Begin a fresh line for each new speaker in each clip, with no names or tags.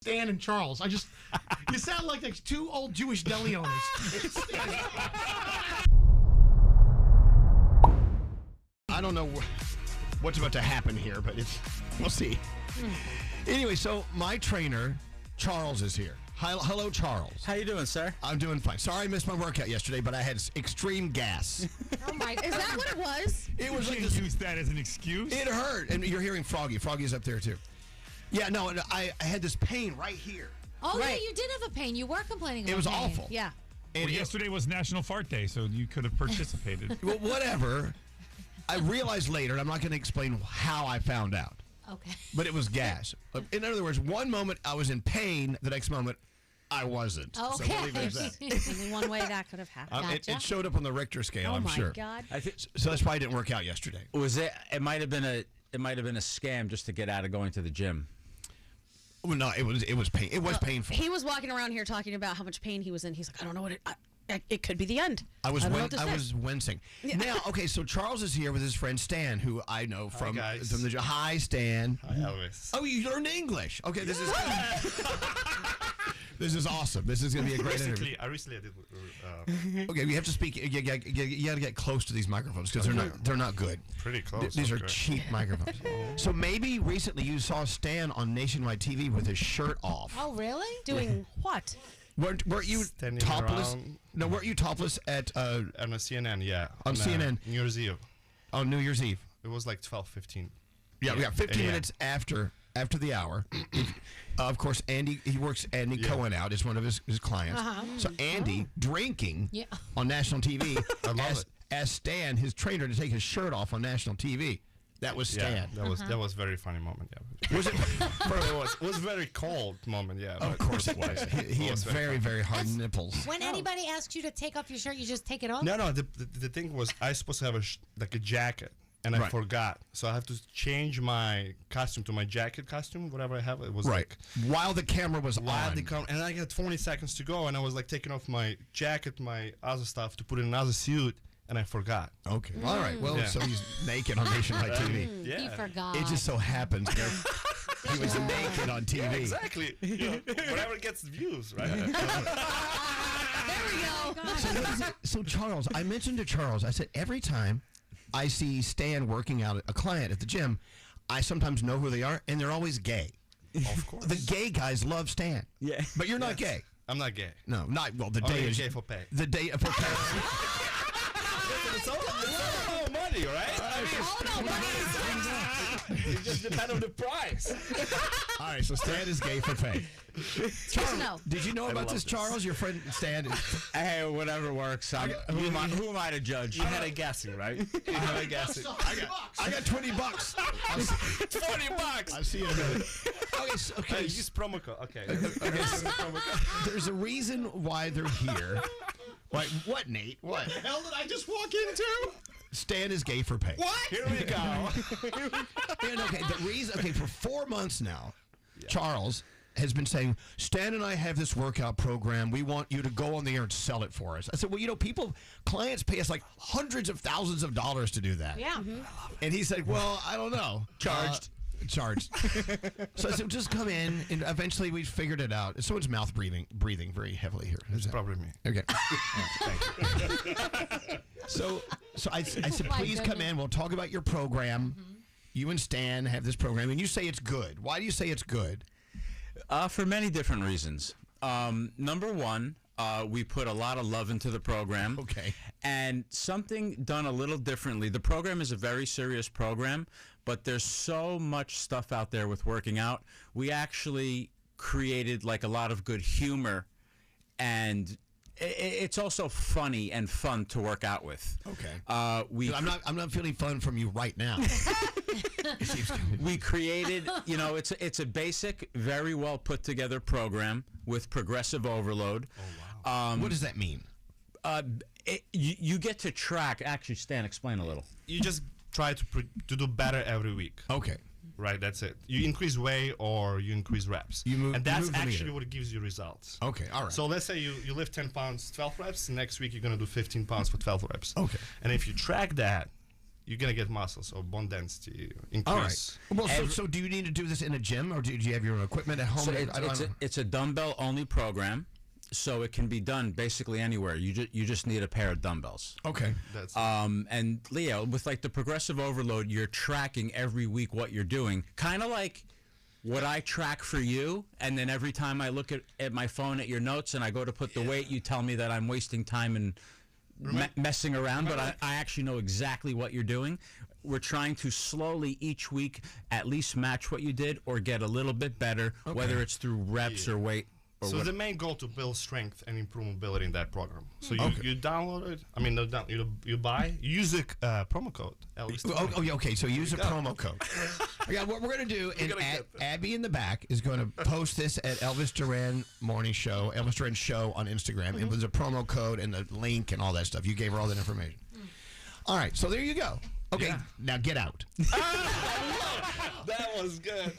Stan and Charles. You sound like two old Jewish deli owners. I don't know what's about to happen here, but we'll see. Anyway, so my trainer, Charles, is here. Hello, Charles.
How you doing, sir?
I'm doing fine. Sorry I missed my workout yesterday, but I had extreme gas.
Oh my! Is that what it was?
It was
You
like
can't use that as an excuse.
It hurt, and you're hearing Froggy. Froggy's up there too. Yeah, no, and I had this pain right here.
Oh yeah, you did have a pain. You were complaining about
It was
pain.
awful.
Yeah.
And
Yesterday was National Fart Day, so you could have participated.
Well, whatever. I realized later, and I'm not going to explain how I found out.
Okay.
But it was gas. In other words, one moment I was in pain, the next moment I wasn't.
Okay.
So we'll leave it as that.
Only one way that could have happened.
It showed up on the Richter scale,
Oh
I'm
my
sure.
God!
So that's why I didn't work out yesterday.
Was it? It might have been a scam just to get out of going to the gym.
Well, no, it was pain. It was painful.
He was walking around here talking about how much pain he was in. He's like, I don't know what it could be the end.
I was
don't know what to say.
wincing. Now, okay, so Charles is here with his friend Stan, who I know from the Hi, Stan.
Hi, Elvis.
Oh, you learned English. Okay, this is this is awesome. This is going to be a great interview.
I recently did.
Okay, you have to speak. You got to get close to these microphones because they're not good.
Pretty close.
These are
okay.
cheap microphones. So maybe recently you saw Stan on nationwide TV with his shirt off.
Oh really?
Doing what?
Weren't you
Standing
topless?
around.
No, weren't you topless at
On a CNN, yeah.
On CNN.
New Year's Eve.
on New Year's Eve?
It was like 12:15.
Yeah, we got 15
Yeah.
minutes after the hour. Of course, Andy Cohen out is one of his clients. So Andy drinking on national TV asked Stan, his trainer, to take his shirt off on national TV. That was Stan.
Yeah, that was very funny moment. Yeah.
Was it?
It was very cold moment. Yeah.
Of course it was. He had very hard nipples.
When anybody asks you to take off your shirt, you just take it off?
No. The thing was, I was supposed to have a jacket, and I forgot, so I have to change my costume to my jacket costume, whatever I have. It was like
while the camera was on.
And I got 20 seconds to go, and I was like taking off my jacket, my other stuff to put in another suit. And I forgot.
Okay. All right. Well, so he's naked on nationwide TV.
He forgot.
It just so happens he was naked on TV.
Yeah, exactly. Whatever gets views, right?
There we go.
So Charles, I mentioned to Charles, I said, every time I see Stan working out a client at the gym, I sometimes know who they are, and they're always gay.
Of course.
The gay guys love Stan.
Yeah.
But you're not gay.
I'm not gay.
No, not well. The day
Only
is
gay for pay.
The day for pay.
It's all money, right? It just depends on the price.
All right, so Stan is gay for pay.
No.
Did you know about this, Charles? Your friend Stan?
Hey, whatever works. Who am I to judge?
You had a guessing, right? You had a guessing.
I got $20.
$20.
I'll see you in a minute. Okay.
Use promo code. Okay.
There's a reason why they're here. What, Nate? What?
The hell did I just walk into?
Stan is gay for pay.
What? Here we go.
And the reason. Okay, for 4 months now, Charles has been saying, Stan and I have this workout program. We want you to go on the air and sell it for us. I said, well, clients pay us like hundreds of thousands of dollars to do that.
Yeah.
And he said, well, I don't know. Charged. So I said, just come in, and eventually we figured it out. Someone's mouth breathing very heavily here.
It's probably me.
Okay. Thank you. So I said, please come in. We'll talk about your program. You and Stan have this program, and you say it's good. Why do you say it's good?
For many different reasons. Number one, we put a lot of love into the program.
Okay.
And something done a little differently. The program is a very serious program, but there's so much stuff out there with working out. We actually created like a lot of good humor, and it's also funny and fun to work out with.
Okay.
I'm
not feeling fun from you right now.
We created, it's a basic, very well put together program with progressive overload.
Oh, wow.
What does that mean?
You get to track. Actually, Stan, explain a little.
You just try to do better every week.
Okay.
Right, that's it. You increase weight or you increase reps. And that's actually what gives you results.
Okay, all right.
So let's say you lift 10 pounds, 12 reps. Next week you're going to do 15 pounds for 12 reps.
Okay.
And if you track that, you're gonna get muscle, so bone density increase.
All right. Well, so do you need to do this in a gym, or do you have your own equipment at home?
So it's a dumbbell-only program, so it can be done basically anywhere. You just need a pair of dumbbells.
Okay.
That's
And Leo, with like the progressive overload, you're tracking every week what you're doing, kind of like what I track for you, and then every time I look at my phone at your notes and I go to put the weight, you tell me that I'm wasting time and messing around, but I actually know exactly what you're doing. We're trying to slowly each week at least match what you did or get a little bit better, whether it's through reps or weight.
So the main goal to build strength and improve mobility in that program. So you download it. I mean, you buy. You use the promo code. Elvis Duran.
Okay. So use a promo code. Yeah, what we're going to do, and Abby in the back is going to post this at Elvis Duran Morning Show, Elvis Duran Show on Instagram. It was a promo code and the link and all that stuff. You gave her all that information. All right, so there you go. Okay, now get out.
That was good.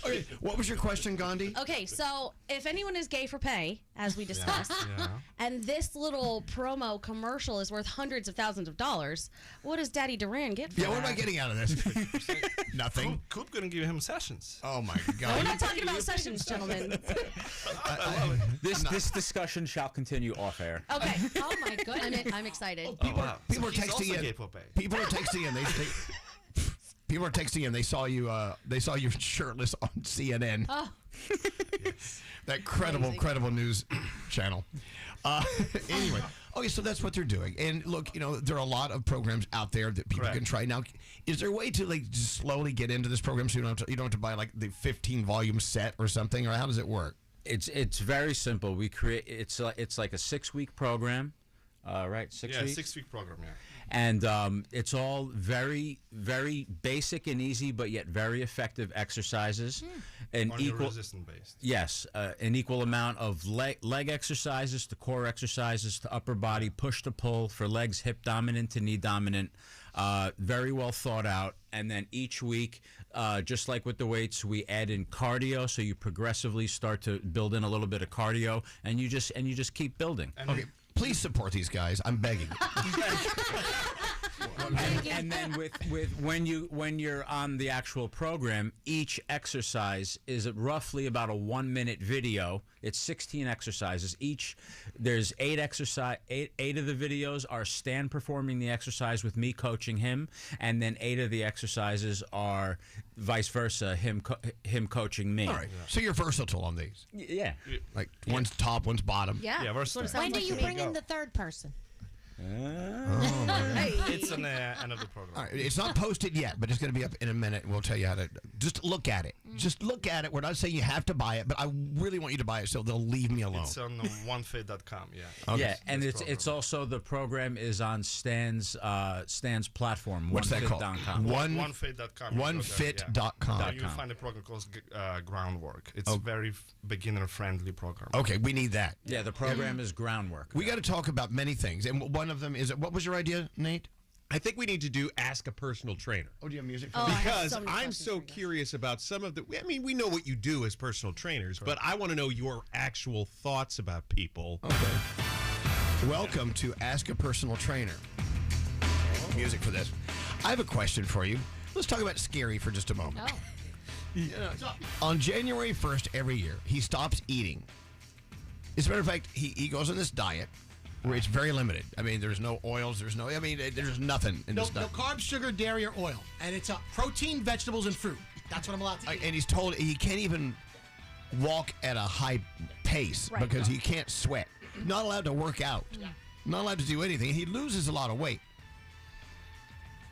Okay, what was your question, Gandhi?
Okay, so if anyone is gay for pay, as we discussed, and this little promo commercial is worth hundreds of thousands of dollars, what does Daddy Duran get for
Yeah, what am
that?
I getting out of this? Nothing.
Coop gonna give him sessions.
Oh my
We're
God.
not talking about sessions, gentlemen.
This discussion shall continue off air.
Okay.
Oh my goodness.
I'm excited.
Wow.
People are
So he's also
texting
gay
in.
for pay.
People are texting in. People are texting in. They saw you. They saw you shirtless on CNN.
Oh.
That credible news channel. Anyway, okay, so that's what they're doing. And look, there are a lot of programs out there that people can try. Now, is there a way to like just slowly get into this program so you don't have to buy like the 15 volume set or something, or how does it work?
It's very simple. We create it's like a 6-week program, right? 6 weeks.
6-week program. Yeah.
And it's all very, very basic and easy, but yet very effective exercises. An equal
resistance based.
Yes, an equal amount of leg exercises to core exercises to upper body, push to pull for legs, hip dominant to knee dominant. Very well thought out. And then each week, just like with the weights, we add in cardio, so you progressively start to build in a little bit of cardio, and you just keep building.
Okay, please support these guys. I'm begging.
And then with when you're on the actual program, each exercise is roughly about a 1-minute video. It's 16 exercises. There's 8 of the videos are Stan performing the exercise with me coaching him, and then 8 of the exercises are vice versa, him coaching me.
All right, so you're versatile on these.
Yeah.
Like one's top, one's bottom.
Yeah.
versatile.
When do you bring in the third person?
It's on the end of the program.
All right, it's not posted yet, but it's going to be up in a minute. We'll tell you how to. Just look at it. Just look at it. We're not saying you have to buy it, but I really want you to buy it, so they'll leave me alone.
It's on onefit.com. Yeah.
Okay.
Yeah, and it's also the program is on Stan's platform.
What's that called?
Onefit.com.
Onefit.com.
You'll find a program called Groundwork. It's a very beginner-friendly program.
Okay, we need that.
Yeah, the program is Groundwork.
We got to talk about many things, and one of them is, what was your idea, Nate?
I think we need to do Ask a Personal Trainer.
Oh, do you have music for
Oh,
me?
I have
Because
so many
I'm
questions
so
for you guys.
curious about some of the. I mean, we know what you do as personal trainers, but I want to know your actual thoughts about people.
Okay. Welcome to Ask a Personal Trainer. Music for this. I have a question for you. Let's talk about Scary for just a moment.
Oh.
On January 1st every year, he stops eating. As a matter of fact, he goes on this diet where it's very limited. I mean, there's no oils, there's nothing in
No,
this
no
diet.
carbs, sugar, dairy, or oil. And it's protein, vegetables, and fruit. That's what I'm allowed to eat.
And he's told he can't even walk at a high pace because he can't sweat. Not allowed to work out. Not allowed to do anything. He loses a lot of weight.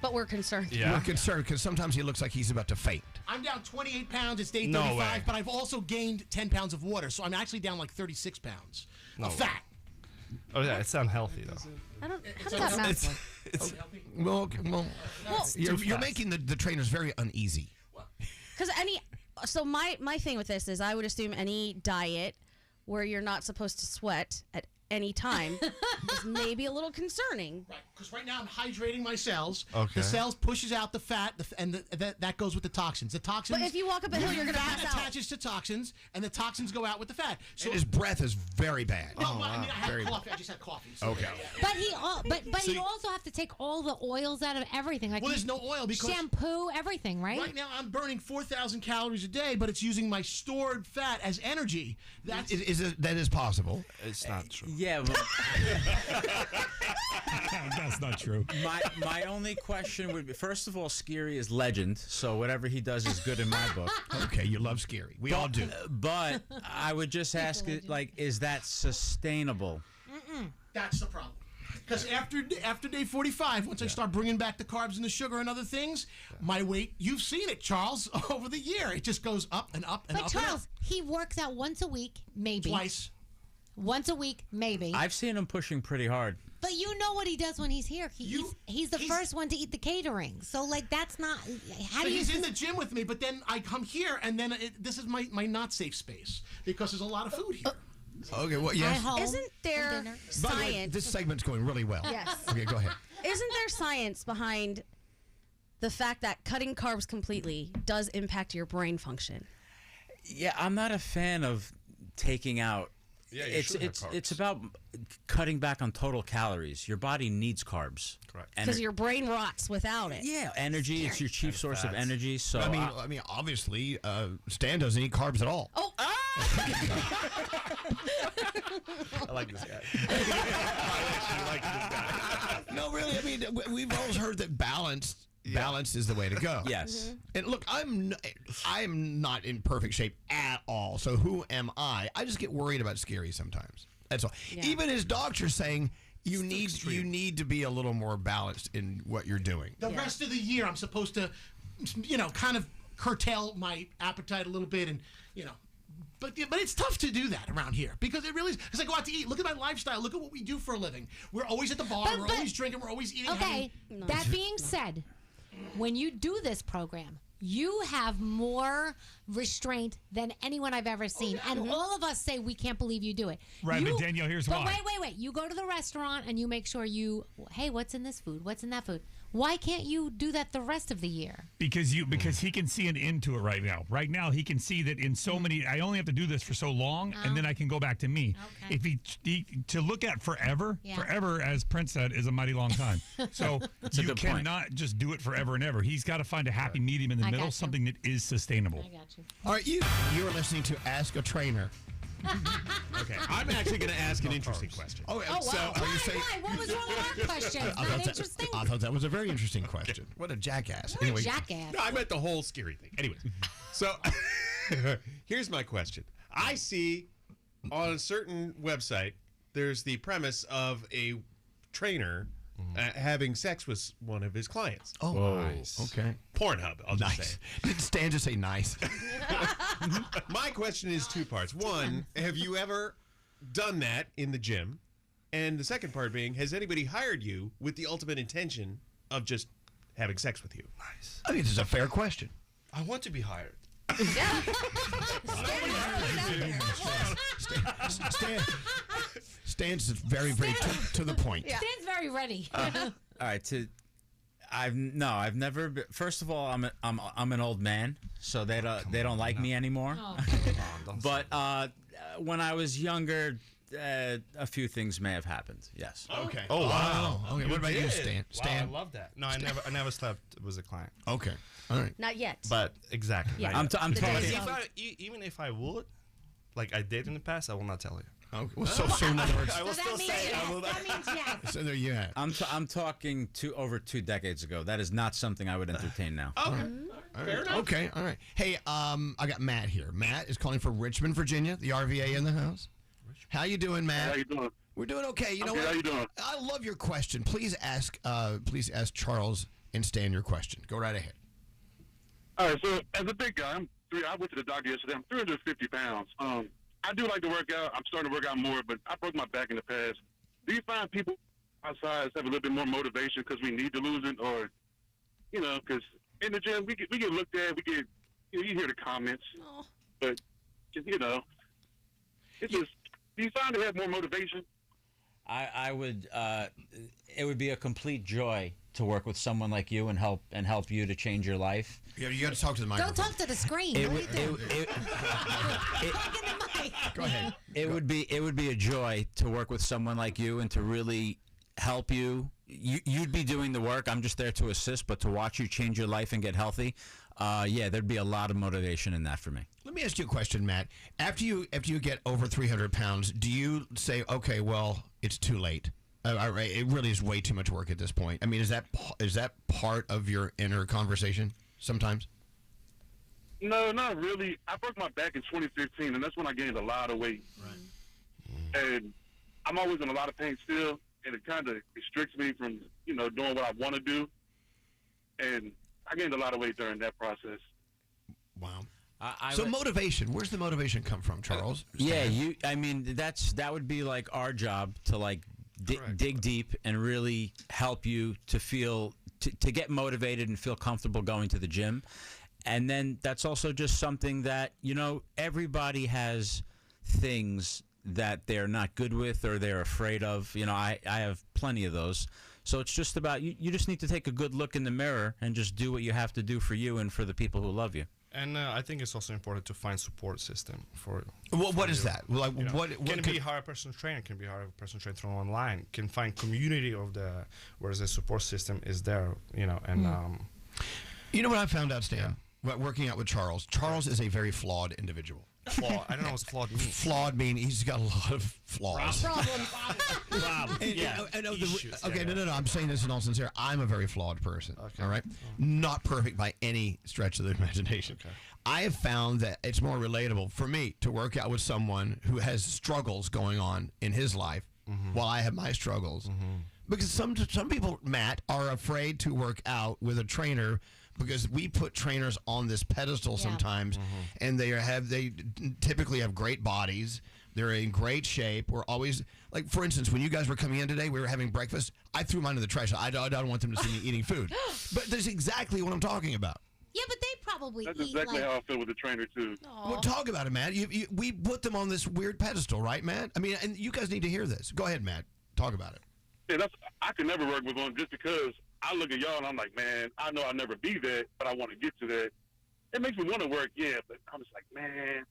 But we're concerned.
Yeah.
We're concerned because sometimes he looks like he's about to faint.
I'm down 28 pounds. It's day
No
35,
way.
but I've also gained 10 pounds of water, so I'm actually down like 36 pounds of fat.
Oh yeah, it's unhealthy though.
I don't. How does that matter?
Well, you're
fast.
making the trainers very uneasy.
Because so my thing with this is I would assume any diet where you're not supposed to sweat at any time is maybe a little concerning.
Right, because right now I'm hydrating my cells.
Okay.
The cells pushes out the fat, and that goes with the toxins. The toxins.
But if you walk up a hill, you're gonna pass out.
attaches to toxins, and the toxins go out with the fat. So
And his breath is very bad.
Oh, well, I mean, I had
Very
coffee. I just had coffee. So
Okay.
But he also have to take all the oils out of everything. Like
Well, there's no oil because
shampoo, everything, right?
right now I'm burning 4,000 calories a day, but it's using my stored fat as energy.
That is possible.
It's not true.
Yeah, but
That's not true.
my only question would be, first of all, Scary is legend, so whatever he does is good in my book.
Okay, you love Scary. We all do.
But I would just ask, like, is that sustainable?
That's the problem. Because after day 45, once I start bringing back the carbs and the sugar and other things, my weight, you've seen it, Charles, over the year. It just goes up and up and
But
up
Charles, he works out once a week, maybe.
Twice.
Once a week, maybe.
I've seen him pushing pretty hard.
But you know what he does when he's here. He's the first one to eat the catering. So, like, that's not... How
So
do you...
he's in the gym with me, but then I come here, and then this is my not safe space because there's a lot of food here.
Okay, well, yes.
At home,
Isn't there
for dinner.
By the way,
science?
this segment's going really well.
Yes.
Okay, go ahead.
Isn't there science behind the fact that cutting carbs completely does impact your brain function?
Yeah, I'm not a fan of taking out.
Yeah, you should have
it's
carbs.
about cutting back on total calories. Your body needs carbs.
Correct.
Because your brain rots without it.
Yeah, energy. It's your chief source of
fats.
energy. So
I mean, obviously, Stan doesn't eat carbs at all.
Oh,
I like this guy.
No, really. I mean, we've always heard that balance is the way to go.
yes.
And look, I'm not in perfect shape at all. So who am I? I just get worried about Scary sometimes. That's all.
Yeah.
Even his doctor's saying you need to be a little more balanced in what you're doing.
The rest of the year, I'm supposed to, kind of curtail my appetite a little bit, and But it's tough to do that around here because it really is. Because I go out to eat. Look at my lifestyle. Look at what we do for a living. We're always at the bar. We're always drinking. We're always eating.
Okay, that being said, when you do this program, you have more restraint than anyone I've ever seen. And all of us say we can't believe you do it.
Right, but Danielle, here's why.
Wait. You go to the restaurant and you make sure hey, what's in this food? What's in that food? Why can't you do that the rest of the year?
Because he can see an end to it right now. Right now, he can see that in so many. I only have to do this for so long, and then I can go back to me.
Okay.
If he to look at forever, forever, as Prince said, is a mighty long time. So you
good point.
cannot just do it forever and ever. He's got to find a happy medium in the
I
middle,
got you.
something that is sustainable.
I got you.
All right, you're listening to Ask a Trainer.
Okay, I'm actually going to ask an interesting question.
Oh,
Oh,
so
wow.
are you saying?
Why? What was wrong with our question? It's
I
not
thought,
interesting.
I thought that was a very interesting question. What a jackass. Anyway,
Jackass.
No, I meant the whole Scary thing. Anyways, so here's my question. I see on a certain website, there's the premise of a trainer having sex with one of his clients.
oh, nice. Okay.
Pornhub, I'll just say.
Nice. Did Stan just say nice?
My question is two parts. One, have you ever done that in the gym? And the second part being, has anybody hired you with the ultimate intention of just having sex with you?
Nice.
I think this is a fair question.
I want to be hired.
Stan's very, very to the point.
Stan's very ready.
All right. I've never. Been, first of all, I'm an old man, so they don't like me anymore. But when I was younger, a few things may have happened. Yes.
Okay.
Oh, wow.
Okay. What about you, Stan? Stan.
Wow, I love that. No, I never slept with a client.
Okay. All right.
not yet.
But exactly.
Yeah.
not yet.
I'm
The
talking.
days
If
of-
even if I would, like I did in the past, I will not tell you.
Okay. Well, so in other words,
I will
So
still
that means
say
yes.
I will.
That means yes.
so there you have.
I'm talking over 2 decades ago. That is not something I would entertain now.
All right. Okay. All right. Hey, I got Matt here. Matt is calling for Richmond, Virginia. The RVA in the house. How you doing, Matt?
How you doing?
We're doing okay. You know
good.
what?
How you doing?
I love your question. Please ask Charles and Stan your question. Go right ahead.
All right, so as a big guy, I went to the doctor yesterday. I'm 350 pounds. I do like to work out. I'm starting to work out more, but I broke my back in the past. Do you find people outside have a little bit more motivation because we need to lose it, or because in the gym we get looked at, you hear the comments, but it's just. Do you find they have more motivation?
I would. It would be a complete joy to work with someone like you and help you to change your life.
Yeah, you got to talk to the
Don't
microphone.
talk to the screen.
It
What are
would,
you doing?
Go ahead.
It would be a joy to work with someone like you and to really help you. You'd be doing the work. I'm just there to assist, but to watch you change your life and get healthy, there'd be a lot of motivation in that for me.
Let me ask you a question, Matt. After you get over 300 pounds, do you say, okay, well, it's too late? It really is way too much work at this point. I mean, is that part of your inner conversation sometimes?
No, not really. I broke my back in 2015, and that's when I gained a lot of weight. Right. And I'm always in a lot of pain still, and it kind of restricts me from, doing what I want to do. And I gained a lot of weight during that process.
Wow. So motivation, where's the motivation come from, Charles?
That would be like our job to dig deep and really help you to feel to get motivated and feel comfortable going to the gym. And then that's also just something that, everybody has things that they're not good with or they're afraid of. I have plenty of those. So it's just about you just need to take a good look in the mirror and just do what you have to do for you and for the people who love you.
And I think it's also important to find support system for.
What is that? Like what
can be hire a personal trainer? Can be hire a personal trainer through online. Can find community of whereas the support system is there. And
you know what I found out, Stan? Working out with Charles. Charles is a very flawed individual.
Flawed. I don't know what flawed means.
Flawed mean he's got a lot of flaws.
Problems.
Yeah. No. I'm saying this in all sincerity. I'm a very flawed person. Okay. All right. Not perfect by any stretch of the imagination. Okay. I have found that it's more relatable for me to work out with someone who has struggles going on in his life while I have my struggles. Because some people, Matt, are afraid to work out with a trainer because we put trainers on this pedestal sometimes, and they typically have great bodies. They're in great shape. We're always, like, for instance, when you guys were coming in today, we were having breakfast. I threw mine in the trash. I don't want them to see me eating food. But that's exactly what I'm talking about.
Yeah, but they probably
That's exactly how I feel with the trainer, too.
Well, talk about it, Matt. We put them on this weird pedestal, right, Matt? I mean, and you guys need to hear this. Go ahead, Matt. Talk about it.
Yeah, I could never work with one just because I look at y'all and I'm like, man, I know I'll never be that, but I want to get to that. It makes me want to work, yeah, but I'm just like, man,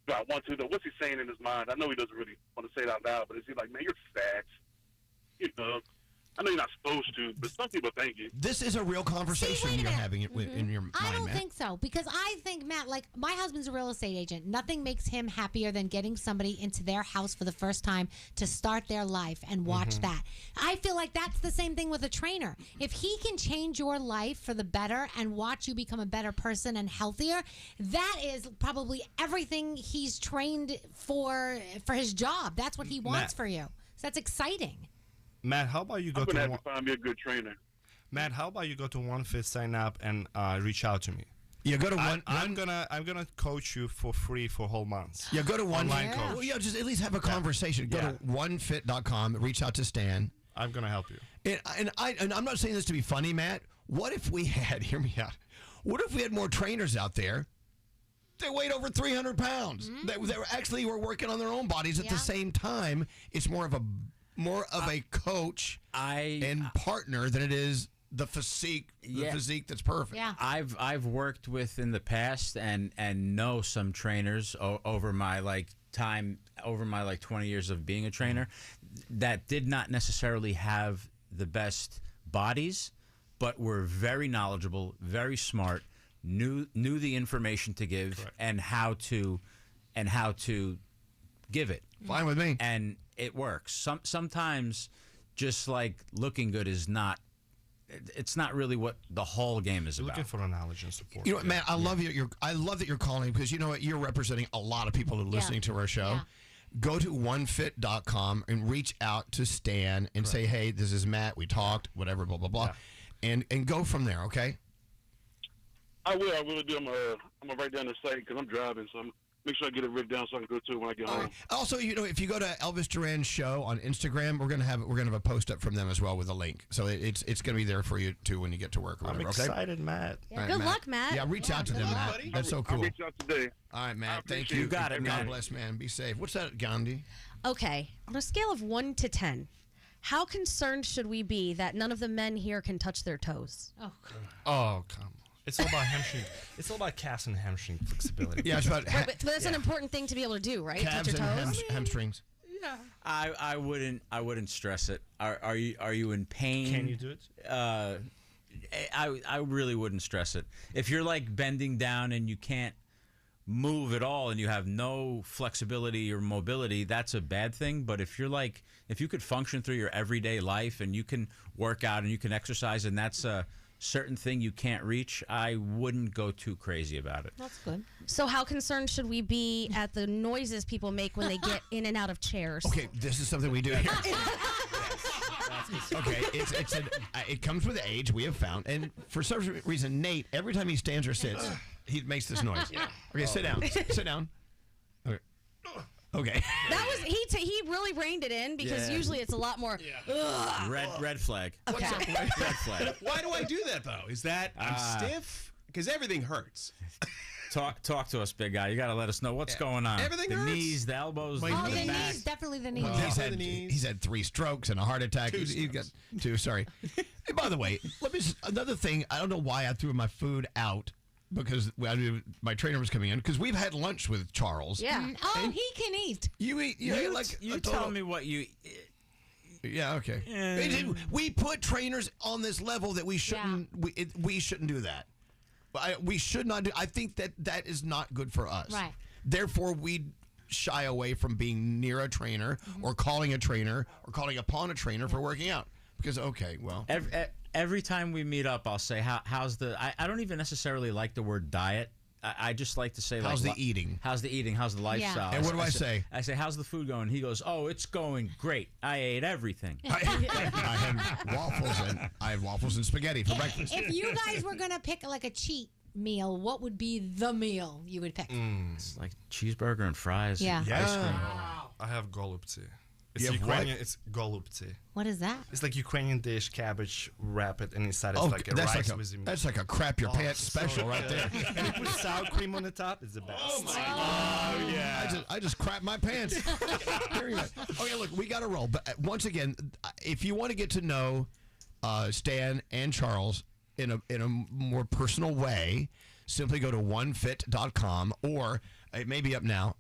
do I want to, though? What's he saying in his mind? I know he doesn't really want to say it out loud, but is he like, man, you're fat? I know you're not supposed to, but some people think it.
This is a real conversation you're having in your mind,
I don't
Matt.
think so, because I think, Matt, like, my husband's a real estate agent. Nothing makes him happier than getting somebody into their house for the first time to start their life and watch that. I feel like that's the same thing with a trainer. If he can change your life for the better and watch you become a better person and healthier, that is probably everything he's trained for his job. That's what he wants for you. So that's exciting.
Matt, how about you go
I'm gonna have to find me a good trainer.
Matt, how about you go to OneFit, sign up, and reach out to me?
Yeah, go to
I'm gonna coach you for free for a whole month.
Yeah, go to
online coach.
Well, just at least have a conversation. Go to onefit.com. Reach out to Stan.
I'm gonna help you.
And I'm not saying this to be funny, Matt. What if we had? Hear me out. What if we had more trainers out there? They weighed over 300 pounds. They were working on their own bodies at the same time. It's more of a coach and partner than it is the physique. The physique that's perfect.
Yeah.
I've worked with in the past and know some trainers over my 20 years of being a trainer that did not necessarily have the best bodies, but were very knowledgeable, very smart, knew the information to give and how to give it.
Fine with me.
And it works. Sometimes just like looking good is not. It's not really what the whole game is about.
Looking for knowledge and support.
You know what, Matt? I love you. I love that you're calling because you know what? You're representing a lot of people who are listening to our show.
Yeah.
Go to onefit.com and reach out to Stan and say, "Hey, this is Matt. We talked. Whatever. Blah blah blah," and go from there. Okay.
I will. I will do. I'm gonna write down the site because I'm driving, so I'm make sure I get it written down so I can go to it when I get home.
Also, if you go to Elvis Duran show on Instagram, we're gonna have a post up from them as well with a link. So it's gonna be there for you too when you get to work or whatever.
I'm excited, Matt.
Yeah, good luck, Matt.
Yeah, reach out to them, Matt.
buddy.
That's so cool.
I'll reach out today.
All right, Matt. Thank you.
You got it,
God
man.
bless, man. Be safe. What's that, Gandhi?
Okay, on a scale of 1 to 10, how concerned should we be that none of the men here can touch their toes?
Oh,
Oh, come on. It's all about hamstring. It's all about calves and hamstring flexibility.
Yeah, it's about
Right, but that's an important thing to be able to do, right?
calves
Touch your
and
toes.
hamstrings.
I wouldn't stress it. Are you in pain?
Can you do it?
I really wouldn't stress it. If you're like bending down and you can't move at all and you have no flexibility or mobility, that's a bad thing. But if you could function through your everyday life and you can work out and you can exercise and that's a certain thing you can't reach, I wouldn't go too crazy about it.
That's good.
So how concerned should we be at the noises people make when they get in and out of chairs?
Okay, this is something we do here. Okay, it comes with age, we have found, and for some reason, Nate, every time he stands or sits, he makes this noise. Okay, sit down. Sit down. Okay.
That was he really reined it in because
Yeah.
usually it's a lot more.
Red flag.
Okay.
Red flag.
Why do I do that though? Is that I'm stiff? Because everything hurts.
Talk to us, big guy. You got to let us know what's going on.
Everything
the
hurts.
knees, the elbows,
Oh,
the
the
back.
knees, definitely the knees.
the knees.
He's had 3 strokes and a heart attack.
Two
He's got 2. Sorry. Hey, by the way, another thing. I don't know why I threw my food out because my trainer was coming in because we've had lunch with Charles.
Yeah.
Oh, he can eat.
You eat. You ate like
You
a
tell
total-
me what you.
Yeah. Okay. We put trainers on this level that we shouldn't. We shouldn't do that. We should not do. I think that is not good for us.
Right.
Therefore, we shy away from being near a trainer or calling a trainer or calling upon a trainer for working out because well.
Every time we meet up, I'll say, how's the... I don't even necessarily like the word diet. I just like to say,
How's the eating?
How's the eating? How's the lifestyle?
And what do I say?
I say, how's the food going? He goes, oh, it's going great. I ate everything.
I had waffles and spaghetti for breakfast.
If you guys were going to pick like a cheat meal, what would be the meal you would pick?
It's like cheeseburger and fries.
Yeah.
Ice cream.
I have golubci. It's
You have
Ukrainian.
what?
It's golubci.
What is that?
It's like Ukrainian dish, cabbage, wrap it, and inside it's
Oh,
like a
that's
rice
like
with meat.
that's like a crap your pants
so
special right
good.
there.
And you put sour cream on the top. It's the best. Oh my
I just crap my pants. Very good. Okay, look, we got to roll. But once again, if you want to get to know Stan and Charles in a more personal way, simply go to onefit.com or it may be up now.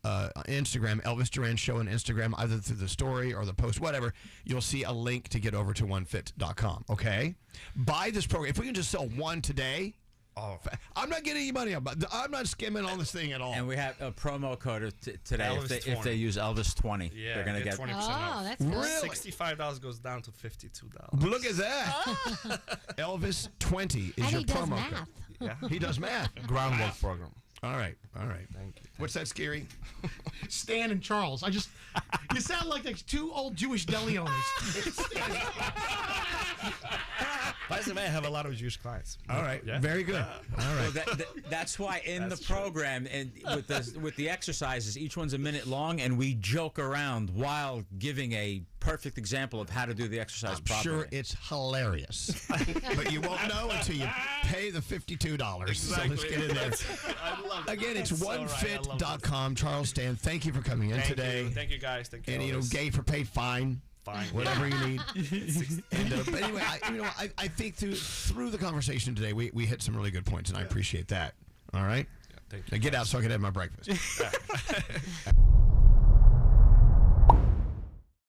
Instagram, Elvis Duran Show on Instagram, either through the story or the post, whatever. You'll see a link to get over to onefit.com. Okay, buy this program. If we can just sell one today. I'm not getting any money on, but I'm not skimming on this thing at all.
And we have a promo code today.
Elvis
If they use Elvis 20,
Yeah,
they're gonna get
20%
Oh,
off.
that's good.
Really?
$65 goes down to $52.
Look at that. Elvis 20 is
And
your
he does
promo
math.
code.
Yeah.
He does math.
Groundwork program.
All right.
Thank you.
What's that, Scary?
Stan and Charles. You sound like 2 old Jewish deli owners.
By the way, I have a lot of Jewish clients.
All right.
Yeah.
Very good. All right.
Well, that's why in the program and with the exercises, each one's a minute long, and we joke around while giving a perfect example of how to do the exercise
I'm
properly.
sure it's hilarious. But you won't know until you pay the $52.
Exactly.
So let's get in there.
I love it.
Again, it's
That's so right. I love
onefit.com. Charles, Stan, thank you for coming in
Thank
today.
you. Thank you, guys. Thank you.
And,
Elvis.
gay for paid, fine.
Fine.
Whatever you need. And, but anyway, I think through the conversation today, we hit some really good points, and I appreciate that. All right?
Yeah, thank you.
Now get out so I can have my breakfast.